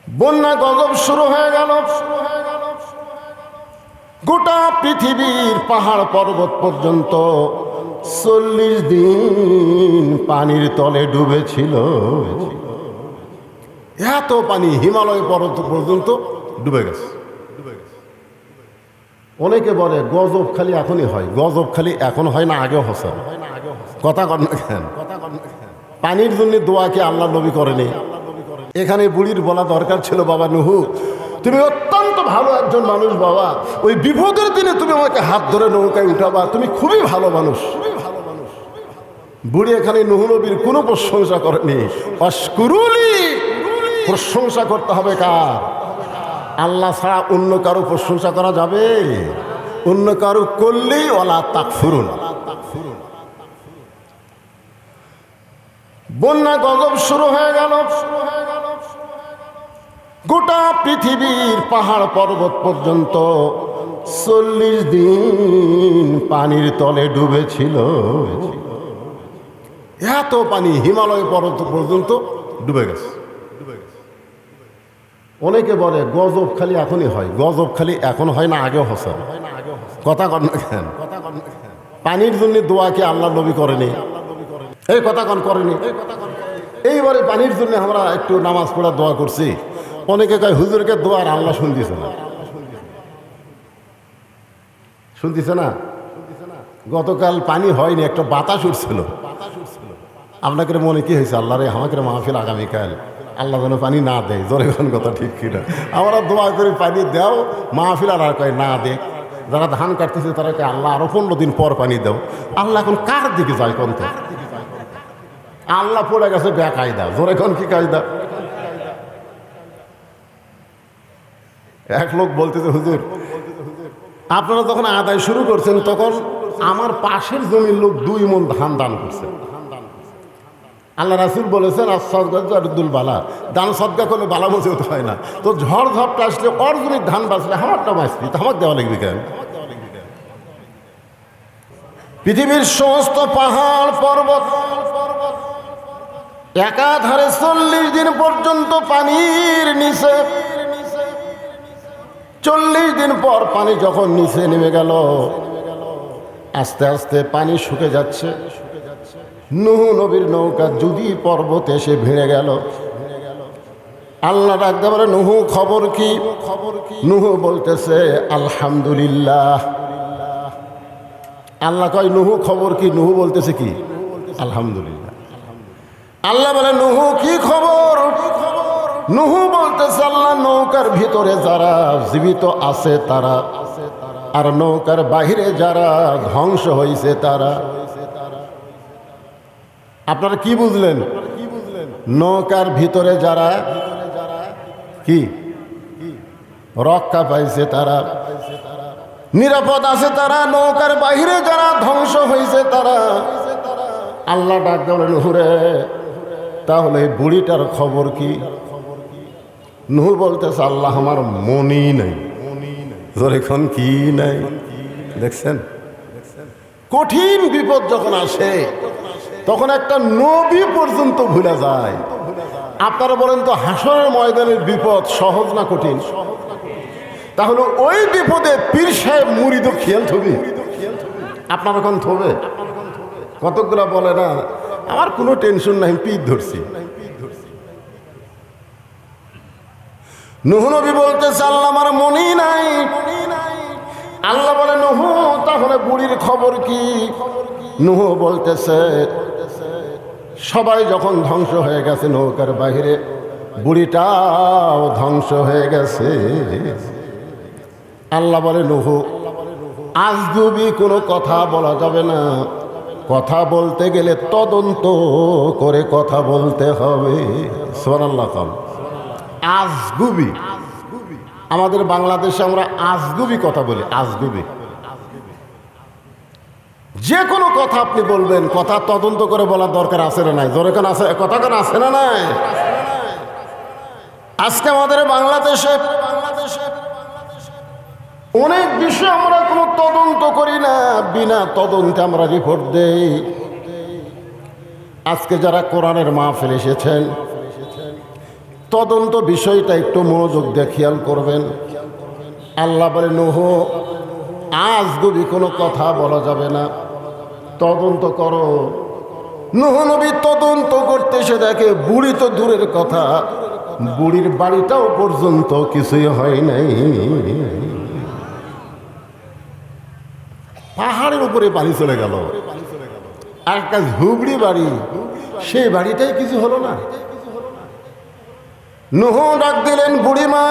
বন্যা গজব শুরু হয়ে গেল। গোটা পৃথিবীর পাহাড় পর্বত পর্যন্ত 40 দিন পানির তলে ডুবেছিল। এত পানি হিমালয় পর্বত পর্যন্ত ডুবে গেছে। অনেকে বলে গজব খালি এখনই হয়, গজব খালি এখন হয় না, আগেও হচ্ছে। কথা কন না কেন? পানির জন্য দোয়া কি আল্লাহ নবী করেনি? এখানে বুড়ির বলা দরকার ছিল, বাবা নুহু তুমি অত্যন্ত ভালো একজন মানুষ বাবা, ওই বিপদের দিনে তুমি আমাকে হাত ধরে নৌকায় উঠাবা, তুমি খুবই ভালো মানুষ। বুড়ি এখানে নুহু নবীর কোনো প্রশংসা করেনি। অশকুরুলি, প্রশংসা করতে হবে কার? আল্লাহ ছাড়া অন্য কারো প্রশংসা করা যাবে? অন্য কারো করলেই ওয়ালা তাকফুরুন। বন্যা গজব শুরু হয়ে গেল। গোটা পৃথিবীর পাহাড় পর্বত পর্যন্ত 40 দিন পানির তলে ডুবেছিল। এত পানি হিমালয় পর্বত পর্যন্ত ডুবে গেছে। অনেকে বলে গজব খালি এখনই হয়, গজব খালি এখন হয় না, আগেও হচ্ছে। কথা কন না কেন? পানির জন্য দোয়া কি আল্লাহ নবী করেনি? এই কথা কন করেনি? এইবারে পানির জন্য আমরা একটু নামাজ পড়া দোয়া করছি। অনেকে কয় হুজুরকে দোয়া আর আল্লাহ শুনতেছে না, শুনতেছে না। গতকাল পানি হয়নি, একটা বাতাস উঠছিল। আপনাকে মনে কি হয়েছে? আল্লাহ রে আমাকে মাহফিল আগামীকাল আল্লাহ যেন পানি না দেয়। জোরে কোন কথা ঠিক কিনা? আমরা দোয়া করি পানি দাও, মাহফিল আর কয় না দে। যারা ধান কাটতেছে তারা কয় আল্লাহ আরো 15 দিন পর পানি দাও। আল্লাহ এখন কার দিকে যায় কোন? আল্লাহ পড়ে গেছে বেকায়দা। জোরে কোন কি কায়দা? এক লোক বলতেছে হুজুর আপনারা যখন আদায় শুরু করছেন তখন আমার পাশের জমির লোক 2 মণ ধান দান করছে। আল্লাহ রাসূল বলেছেন আস-সাদকাতুল বালা, দান সদকা করলে বালা মুসিবত হয় না। তো ঝড় ঝড়টা আসলে অর্জনের ধান বাঁচলে আমারটা বাঁচবি, তো আমাকে দেওয়া লাগবে কেন? পৃথিবীর সমস্ত পাহাড় পর্বত একাধারে 40 দিন পর্যন্ত পানির নিচে। 40 দিন পর পানি যখন নিচে নেমে গেল, আস্তে আস্তে পানি শুকে যাচ্ছে। নূহ নবীর নৌকা যদি পর্বতে এসে ভিড়ে গেল। আল্লাহ ডাকতে বলে নূহ খবর কি? নূহ বলতেছে আলহামদুলিল্লাহ। আল্লাহ কয় নূহ খবর কি? নূহ বলতেছে কি? আলহামদুলিল্লাহ। আল্লাহ বলে নূহ কি খবর? নূহ বলতেছে আল্লাহ নৌকার ভিতরে যারা জীবিত আছে তারা, আর নৌকার বাহিরে যারা ধ্বংস হয়েছে তারা। আপনারা কি বুঝলেন? নৌকার ভিতরে যারা কি রক্ষা পাইছে তারা, নিরাপদ আছে তারা, নৌকার বাহিরে যারা ধ্বংস হয়েছে তারা। আল্লাহ ডাক বলেন হুরে তাহলে এই বুড়িটার খবর কি? নূহ বলতেছে আল্লাহ আমার মনই নাই। এখন কি নাই? দেখছেন কঠিন বিপদ যখন আসে তখন একটা নবী পর্যন্ত ভুলে যায়। আপনারা বলেন তো হাসরের ময়দানের বিপদ সহজ না কঠিন? তাহলে ওই বিপদে পীর সাহেব মুরিদ খেয়াল থবি? আপনার এখন থবে? কতগুলা বলে না আমার কোনো টেনশন নাই, পীর ধরছি। নূহ নবী বলতেছে আল্লাহ আমার মনই নাই। আল্লাহ বলে নূহ তাহলে বুড়ির খবর কি? নূহ বলতেছে সবাই যখন ধ্বংস হয়ে গেছে নৌকার বাহিরে, বুড়িটাও ধ্বংস হয়ে গেছে। আল্লাহ বলে নূহ আজগুবি কোনো কথা বলা যাবে না, কথা বলতে গেলে তদন্ত করে কথা বলতে হবে। সুবহানাল্লাহ। আজগুবি, আমাদের বাংলাদেশে আমরা আজগুবি কথা বলি। আজগুবি যে কোনো কথা আপনি বলবেন, কথা তদন্ত করে বলার দরকার আছে না নাই? জোরে কেন আছে? কথা কেন আছে না নাই? আজকে আমাদের বাংলাদেশে অনেক বিষয় আমরা কোনো তদন্ত করি না, বিনা তদন্তে আমরা রিপোর্ট দেই। আজকে যারা কোরআনের মাহফিল এসেছেন তদন্ত বিষয়টা একটু মনোযোগ দিয়ে খেয়াল করবেন। আল্লাহ বলে নূহ আজগুবি কোনো কথা বলা যাবে না, তদন্ত করো। নূহ নবী তদন্ত করতে সে দেখে বুড়ি তো দূরের কথা, বুড়ির বাড়িটাও পর্যন্ত কিছুই হয় নাই। পাহাড়ের উপরে বাড়ি চলে গেল, আর একটা ঝুবড়ি বাড়ি, সেই বাড়িটাই কিছু হলো না। নূহ ডাক দিলেন বুড়িমা,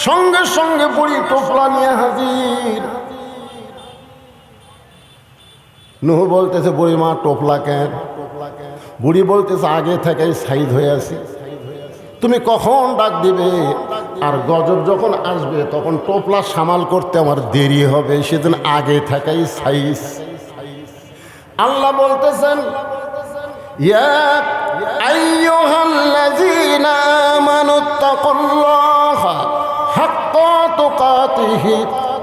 সঙ্গে সঙ্গে বুড়ি টোপলা নিয়ে হাজির। নূহ বলতেছে বুড়িমা টোপলা কেন? বুড়ি বলতেছে আগে থেকেই সাইজ হয়ে আছি, তুমি কখন ডাক দিবে আর গজব যখন আসবে তখন টোপলা সামাল করতে আমার দেরি হবে, সেদিন আগে থেকেই সাইজ। আল্লাহ বলতেছেন ইয়া আইয়ুহাল্লাযীনা আমানুত্তাকুল্লাহা হাক্কা তুকাতিহি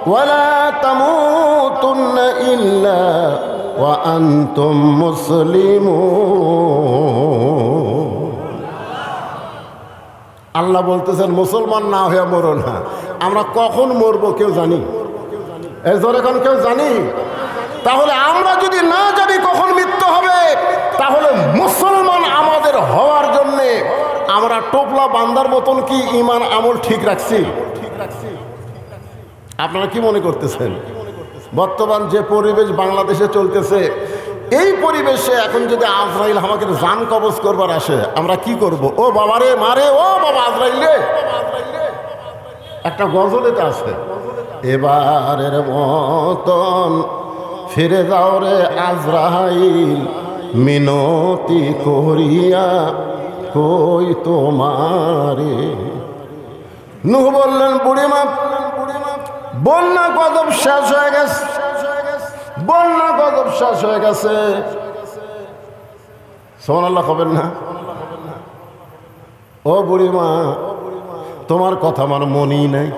ওয়া লা তামুতুন্না ইল্লা ওয়া আনতুম মুসলিমুন। আল্লাহ বলতেছেন মুসলমান না হয়ে মরো না। আমরা কখন মরবো কেউ জানি? এই জোরে এখন কেউ জানি? তাহলে আমরা যদি না জানি কখন মৃত্যু হবে, তাহলে মুসলমান আমাদের হওয়ার জন্যে আমরা টোপলা বান্দার মতন কি ঈমান আমল ঠিক রাখছি? আপনারা কি মনে করতেছেন? বর্তমান যে পরিবেশ বাংলাদেশে চলতেছে, এই পরিবেশে এখন যদি আজরাইল আমাকে জান কবজ করবার আসে, আমরা কি করব? ও বাবারে মারে, ও বাবা আজরাইল রে। একটা গজলেতে আছে, এবারের মতন ফিরে যাও রে আজরাইল, মিনতি করিয়া কই তোমারে। নূহ বললেন বুড়িমা, বন্যা গজব শেষ হয়ে গেছে, বন্যা গজব শেষ হয়ে গেছে। সুবহানাল্লাহ কবেন না? ও বুড়িমা, তোমার কথা আমার মনেই নাই,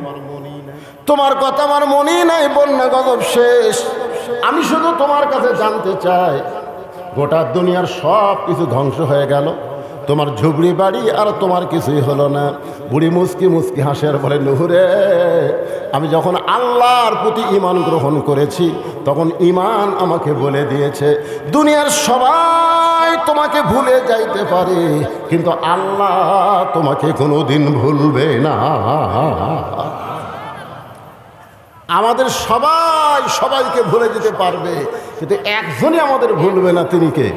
তোমার কথা আমার মনেই নাই। বন্যা গজব শেষ, আমি শুধু তোমার কাছে জানতে চাই, গোটা দুনিয়ার সব কিছু ধ্বংস হয়ে গেল, তোমার ঝুবড়ি বাড়ি আর তোমার কিছুই হলো না। বুড়ি মুস্কি মুস্কি হাসে আর বলে নূহ রে, আমি যখন আল্লাহর প্রতি ঈমান গ্রহণ করেছি তখন ঈমান আমাকে বলে দিয়েছে দুনিয়ার সবাই তোমাকে ভুলে যাইতে পারে, কিন্তু আল্লাহ তোমাকে কোনোদিন ভুলবে না। আমাদের সবাই সবাইকে ভুলে যেতে পারবে, কিন্তু একজনই আমাদের ভুলবে না। তিনি কে?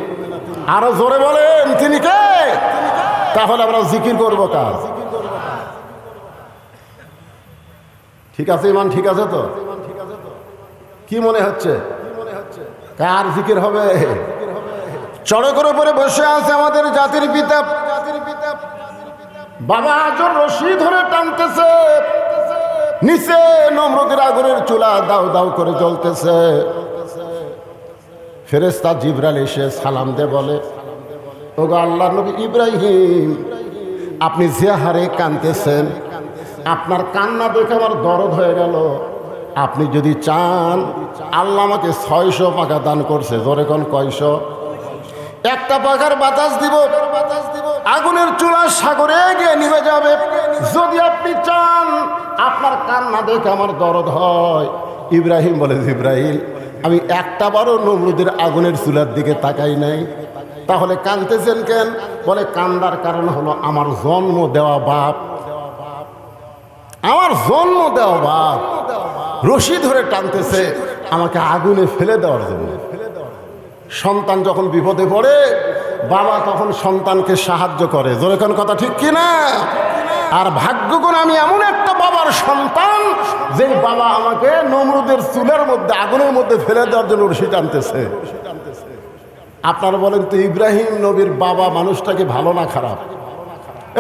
আরো জোরে বলেন, তিনি কে? তাহলে আমরা জিকির করবো কার? ঠিক আছে ইমান? ঠিক আছে তো? কি মনে হচ্ছে কার জিকির হবে? চড়কের উপরে বসে আছে আমাদের জাতির পিতা, বাবা আজর রশি ধরে টানতেছে, নিচে নমরুদের আগুনের চুলা দাউ দাউ করে জ্বলতেছে। ফেরেশতা জিবরাইল এসে সালাম দে বলে, ওগো আল্লাহর নবী ইব্রাহিম, আপনি যে হারে কাঁদতেছেন, আপনার কান্না দেখে আমার দরদ হয়ে গেল। আপনি যদি চান, আল্লাহ আমাকে 600 পাখা দান করছে। জোরে কোন কয়শো? একটা পাখার বাতাস দিব, আগুনের চুলা সাগরে গিয়ে নিভে যাবে। যদি আপনি চান আপনার কান্না দেখে আমার দরদ হয়। ইব্রাহিম বলে, জিবরাইল, আমি একটা বারও নমরুদের আগুনের চুলার দিকে তাকাই নাই। তাহলে কাঁদতেছেন কেন? বলে কান্দার কারণ হলো আমার জন্ম দেওয়া বাপ, আমার জন্ম দেওয়া বাপ রশি ধরে টানতেছে আমাকে আগুনে ফেলে দেওয়ার জন্য। সন্তান যখন বিপদে পড়ে, বাবা তখন সন্তানকে সাহায্য করে। যেরকম কথা ঠিক কিনা? আর ভাগ্যগুণ আমি এমন একটা বাবার সন্তান, যে বাবা আমাকে নমরুদের চুলের মধ্যে আগুনের মধ্যে ফেলে দেওয়ার জন্য রশি টানতেছে। আপনারা বলেন তো, ইব্রাহিম নবীর বাবা মানুষটাকে ভালো না খারাপ?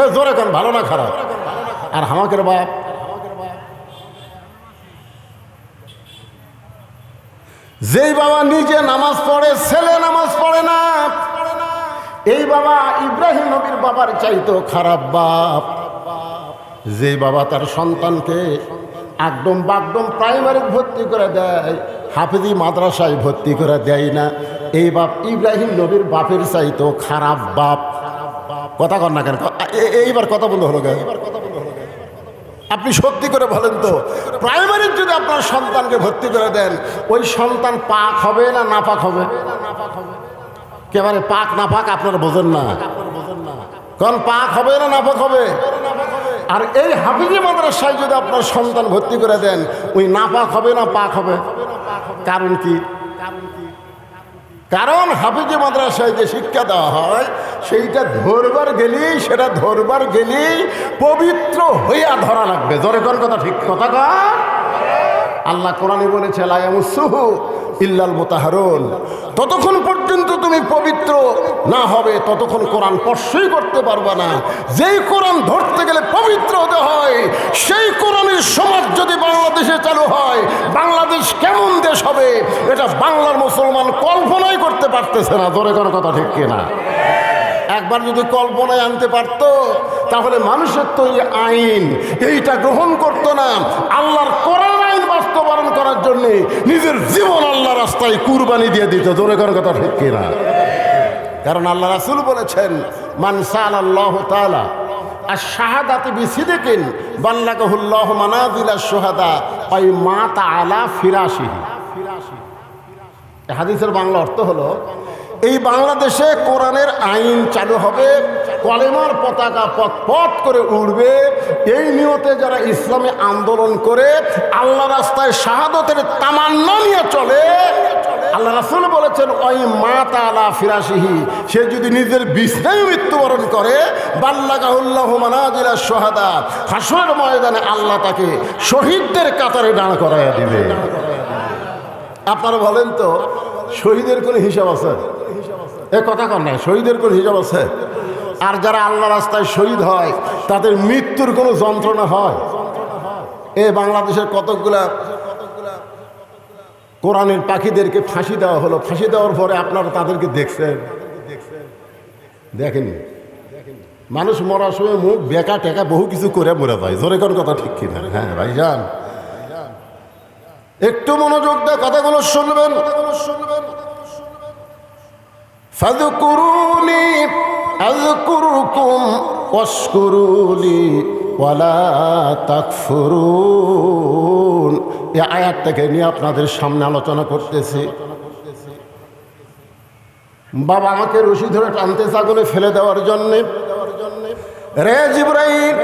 এ জোরে কোন, ভালো না খারাপ? আর হামাকের বাপ, যেই বাবা নিজে নামাজ পড়ে, ছেলে নামাজ পড়ে না, এই বাবা ইব্রাহিম নবীর বাবার চাইতো খারাপ বাপ। যে বাবা তার সন্তানকে একদম বাগদম প্রাইমারি ভর্তি করে দেয়, হাফেজি মাদ্রাসায় ভর্তি করে দেয় না, এই বাপ ইব্রাহিম নবীর বাপের চাইতো খারাপ বাপ। কথা কর না কেন? এইবার কথা বন্ধ হলো কেন? আপনি সত্যি করে বলেন তো, প্রাইমারির যদি আপনার সন্তানকে ভর্তি করে দেন, ওই সন্তান পাক হবে না নাপাক হবে? একেবারে পাক নাপাক আপনারা বোঝেন না, কারণ পাক হবে না নাপাক হবে? আর এই হাফিজি মাদ্রাসায় যদি আপনার সন্তান ভর্তি করে দেন, ওই নাপাক হবে না পাক হবে? কারণ কি? কারণ হাফিজি মাদ্রাসায় যে শিক্ষা দেওয়া হয় সেইটা ধরবার গেলেই পবিত্র হইয়া ধরা লাগবে। জোরে কোন কথা, ঠিক কথা কর। আল্লাহ কোরআনে বলেছে লা ইয়ামুসসুহু ইল্লাল মুতাহহারুন, ততক্ষণ পর্যন্ত তুমি পবিত্র না হবে ততক্ষণ কোরআন স্পর্শই করতে পারবে না। যেই কোরআন ধরতে গেলে পবিত্র হতে হয়, সেই কোরআনের সমাজ যদি বাংলাদেশে চালু হয়, বাংলাদেশ কেমন দেশ হবে এটা বাংলার মুসলমান কল্পনাই করতে পারতেছে না। জোরে কোনো কথা, ঠিক কিনা? একবার যদি কল্পনায় আনতে পারত তাহলে মানুষের তৈরি আইন এইটা গ্রহণ করত না। আল্লাহর কোরআন আইন বাস্তবায়ন করার জন্য নিজের জীবন আল্লাহ রাস্তায় কুরবানি দিয়ে দিত। জোরে কোনো কথা, ঠিক কিনা? কারণ আল্লাহ রাসূল বলেছেন মান সাআলাল্লাহু তাআলা আশ-শাহাদাতি বিসিদকিন বাল্লাগাহুল্লাহু মানাজিলাশ শুহাদা ওয়াই মাতা আলা ফিরাশিহি। এই হাদিসের বাংলা অর্থ হলো, এই বাংলাদেশে কোরআনের আইন চালু হবে, কলেমার পতাকা পথ পথ করে উড়বে, এই নিয়তে যারা ইসলামী আন্দোলন করে আল্লাহ রাস্তায় শাহাদতের তামান্না নিয়ে চলে, আল্লাহ রাসূল বলেছেন ওই মাতা আলা ফিরাশিহি, সে যদি নিজের বিছানায় মৃত্যুবরণ করে বাল্লাগাহুল্লাহু মানাজিলাশ শুহাদা, হাসরের ময়দানে আল্লাহ তাকে শহীদদের কাতারে দাঁড় করাইয়া দিবে। আপনারা বলেন তো, শহীদের কোনো হিসাব আছে? এ কথা কর না, শহীদের কোনো হিসাব আছে? আর যারা আল্লাহ রাস্তায় শহীদ হয় তাদের মৃত্যুর কোনো যন্ত্রণা হয়? এ বাংলাদেশের কতকগুলা কোরআনের পাখিদেরকে ফাঁসি দেওয়া হলো, ফাঁসি দেওয়ার পরে আপনারা তাদেরকে দেখছেন? দেখেনি? মানুষ মরার সময় মুখ বেকা টেকা বহু কিছু করে মরে যায়। জোরে কোন কথা, ঠিক কিনা? হ্যাঁ ভাইজান, একটু মনোযোগ দিয়ে কথাগুলো শুনবেন। ফাযকুরুনি আযকুরুকুম ওয়াশকুরুলি ওয়ালা তাকফুরুন। এই আয়াতটাকে নিয়ে আপনাদের সামনে আলোচনা করতেছি। বাবা আমাকে রশি ধরে টানতেছে আগুনে ফেলে দেওয়ার জন্যে। রে জিবরাইল,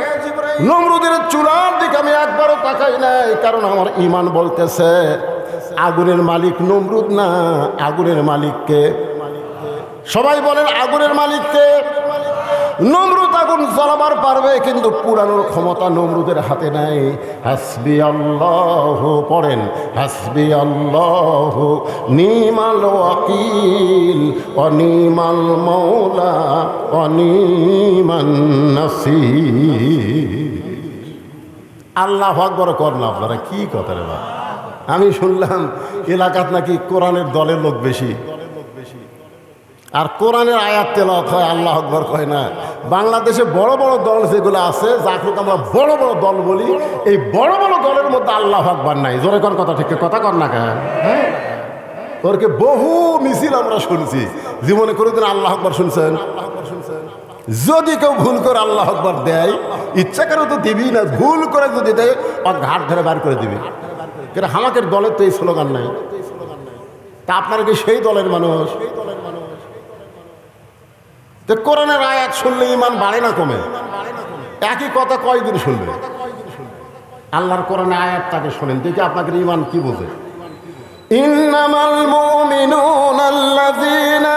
নমরুদের চুলার দিকে আমি একবারও তাকাই নাই, কারণ আমার ঈমান বলতেছে আগুনের মালিক নমরুদ না, আগুনের মালিককে। সবাই বলেন আগুনের মালিককে। নমরুদ আগুন জ্বালাবার পারবে, কিন্তু পুরানোর ক্ষমতা নমরুদের হাতে নাই। হাসবি আল্লাহ পড়েন, হাসবি আল্লাহ নিমাল ওয়াকিল অনিমাল মৌলা অনিমান নাসির। আল্লাহু আকবার কর না আপনারা, কি কথা রে বা? আমি শুনলাম এলাকাত নাকি কোরআনের দলের লোক বেশি, আর কোরআনের আয়াত তেলাওয়াত হয়, আল্লাহু আকবার কয় না। বাংলাদেশে বড় বড় দল যেগুলো আছে, যাকে আমরা বড় বড় দল বলি, এই বড় বড় দলের মধ্যে আল্লাহু আকবার নাই। জোরে কোন কথা, ঠিক কথা কর না কেন? হ্যাঁ, ওরকে বহু মিছিল আমরা শুনছি, জীবনে কোনোদিন আল্লাহু আকবার শুনছেন? যদি কেউ ভুল করে আল্লাহু আকবার দেয়, ইচ্ছা করে তো দিবি না, ভুল করে যদি দেয় ওর ঘাট ধরে বার করে দিবি। কিন্তু আমাদের দলের তো এই স্লোগান নাই। তা আপনারা কি সেই দলের মানুষ? তো কোরআনের আয়াত শুনলে ঈমান বাড়ে না কমে? একই কথা কয়দিন শুনবে? আল্লাহর কোরআনের আয়াতটাকে শুনেন, দেখি আপনাদের ঈমান কি বোঝে। ইন্নামাল মুমিনুনা আল্লাযীনা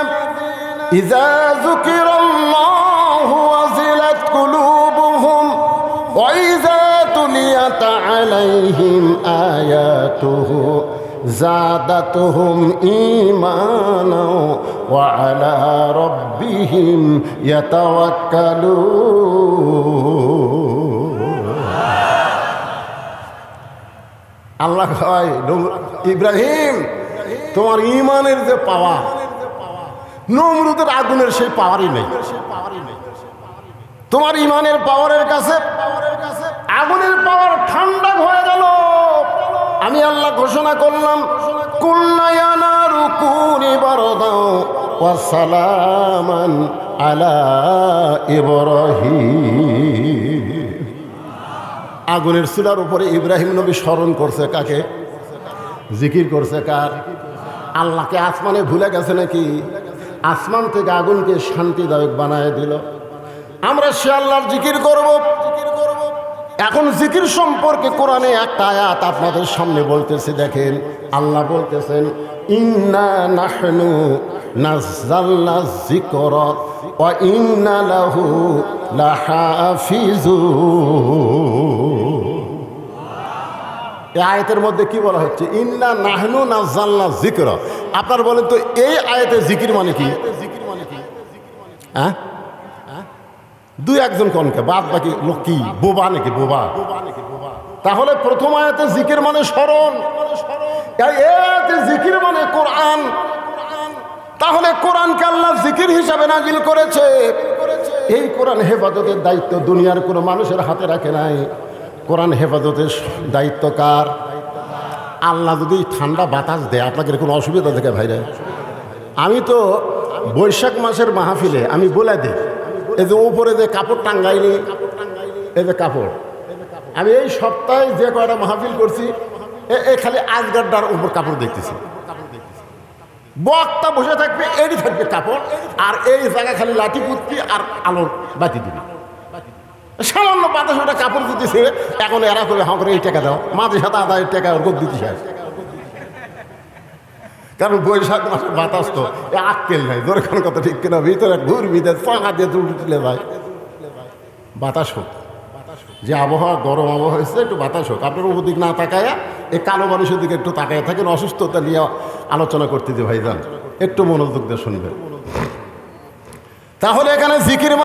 ইযা যুকিরাল্লাহু ওয়াজিলাত কুলুবুহুম ওয়া ইযা তুলিয়াত আলাইহিম আয়াতুহু জাদাতুহুম ঈমানা ওয়া আলা রাব্বিহিম ইয়াতাওয়াক্কালুন। আল্লাহ কয় ইব্রাহিম, তোমার ঈমানের যে পাওয়ার, নমরুদের আগুনের সেই পাওয়ারই নেই। তোমার ঈমানের পাওয়ারের কাছে আগুনের পাওয়ার ঠান্ডা হয়ে গেল। আমি আল্লাহ ঘোষণা করলাম, কুল্লা ইয়া নারু কুনি বারদাও ওয়া সালামান আলা ইব্রাহিম। আগুনের চুলার উপরে ইব্রাহিম নবী স্মরণ করছে কাকে? জিকির করছে কার? আল্লাহকে। আসমানে ভুলে গেছে নাকি? আসমান থেকে আগুনকে শান্তিদায়ক বানায় দিল। আমরা সে আল্লাহর জিকির করব। এখন জিকির সম্পর্কে কোরআনে একটা আয়াত আপনাদের সামনে বলতেছি, দেখেন। আল্লাহ বলতেছেন, ইন্না নাহনু নাযালনা যিকরা ওয়া ইন্না লাহু লাহাফিজুন। এই আয়াতের মধ্যে কি বলা হচ্ছে? ইন্না নাহনু নাযালনা যিকরা। আপনারা বলেন তো এই আয়াতে জিকির মানে কি? হ্যাঁ, দুই একজন কনকে, বাদ বাকি লোক কি বোবা নাকি? বোবা। তাহলে প্রথম আয়াতে জিকির মানে স্মরণ, জিকির মানে কোরআন। তাহলে কোরআনকে আল্লাহ জিকির হিসাবে নাজিল করেছে। এই কোরআন হেফাজতের দায়িত্ব দুনিয়ার কোনো মানুষের হাতে রাখে নাই। কোরআন হেফাজতের দায়িত্ব কার? আল্লাহ যদি ঠান্ডা বাতাস দেয়, আপনাদের কোনো অসুবিধা থাকে ভাইরা? আমি তো বৈশাখ মাসের মাহফিলে আমি বলে দিই, এই যে উপরে যে কাপড় টাঙ্গাইনি, এই যে কাপড়, আমি এই সপ্তাহে যে কয়টা মাহফিল করছি, খালি আজগাড্ডার উপর কাপড় দেখতেছি। বক্তা বসে থাকবে, এরই থাকবে কাপড়, আর এই জায়গা খালি লাঠি পুতকি আর আলোর বাতি দিবি। সামান্য বাতাস ওটা কাপড় দিতেছে। এখন এরা করে হাঁ করে এই টাকা দাও, মাঝে সাথে আদা এই টাকা ওর দিতে চায়। কারণ বৈশাখ মাসের বাতাস তো আক্কেল নাই, দরকার কথা ঠিক কিনা, ভিতরে ঘুরবি দেয়, পাঙা দিয়ে তুলে যায়। বাতাস হোক, যে আবহাওয়া গরম আবহাওয়া হয়েছে, একটু বাতাস হোক। আপনার ওদিক না তাকায়া এই কালো মানুষের দিকে একটু তাকায় থাকেন। অসুস্থতা নিয়ে আলোচনা করতে যে ভাইজান, একটু মনোযোগ দিয়ে শুনবেন। তাহলে এখানে জিকির